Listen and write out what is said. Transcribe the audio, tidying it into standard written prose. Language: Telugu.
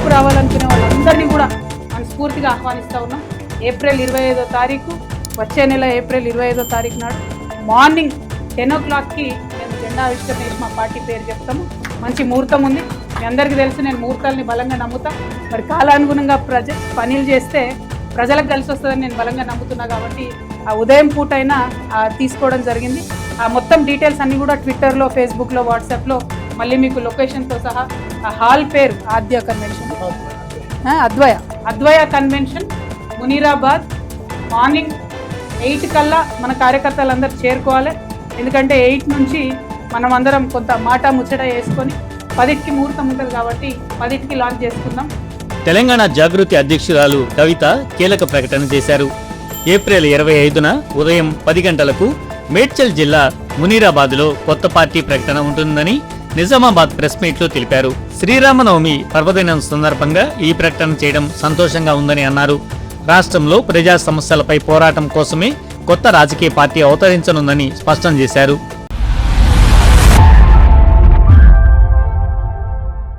మార్పు రావాలనుకునే వాళ్ళందరినీ కూడా మనస్ఫూర్తిగా ఆహ్వానిస్తూ ఉన్నాం. ఏప్రిల్ 25వ తారీఖు, వచ్చే నెల ఏప్రిల్ 25వ తారీఖు నాడు మార్నింగ్ 10 o'clockకి మేము జెండా ఆవిష్కరణ చేసి మా పార్టీ పేరు చెప్తాము. మంచి ముహూర్తం ఉంది. మీ అందరికీ తెలుసు, నేను ముహూర్తాలని బలంగా నమ్ముతా. మరి కాలానుగుణంగా పనులు చేస్తే ప్రజలకు కలిసి వస్తుందని నేను బలంగా నమ్ముతున్నా. కాబట్టి ఆ ఉదయం పూట అయినా తీసుకోవడం జరిగింది. ఆ మొత్తం డీటెయిల్స్ అన్నీ కూడా ట్విట్టర్లో, ఫేస్బుక్లో, వాట్సాప్లో మళ్ళీ మీకు లొకేషన్తో సహా ఆ హాల్ పేరు ఆద్య కన్వెన్షన్, అద్వయ కన్వెన్షన్, మునీరాబాద్. మార్నింగ్ 8 కల్లా మన కార్యకర్తలందరూ చేరుకోవాలి. ఎందుకంటే 8 నుంచి మనం అందరం కొంత మాట ముచ్చట వేసుకొని 10కి ముహూర్తం ఉంటుంది కాబట్టి 10కి లాంచ్ చేసుకుందాం. తెలంగాణ జాగృతి అధ్యక్షురాలు కవిత కీలక ప్రకటన చేశారు. ఏప్రిల్ 25న ఉదయం 10 గంటలకు మేడ్చల్ జిల్లా మునీరాబాద్లో కొత్త పార్టీ ప్రకటన ఉంటుందని నిజామాబాద్ ప్రెస్ మీట్లో తెలిపారు. శ్రీరామనవమి పర్వదినం సందర్భంగా ఈ ప్రకటన చేయడం సంతోషంగా ఉందని అన్నారు. రాష్ట్రంలో ప్రజా సమస్యలపై పోరాటం కోసమే కొత్త రాజకీయ పార్టీ అవతరించనుందని స్పష్టం చేశారు.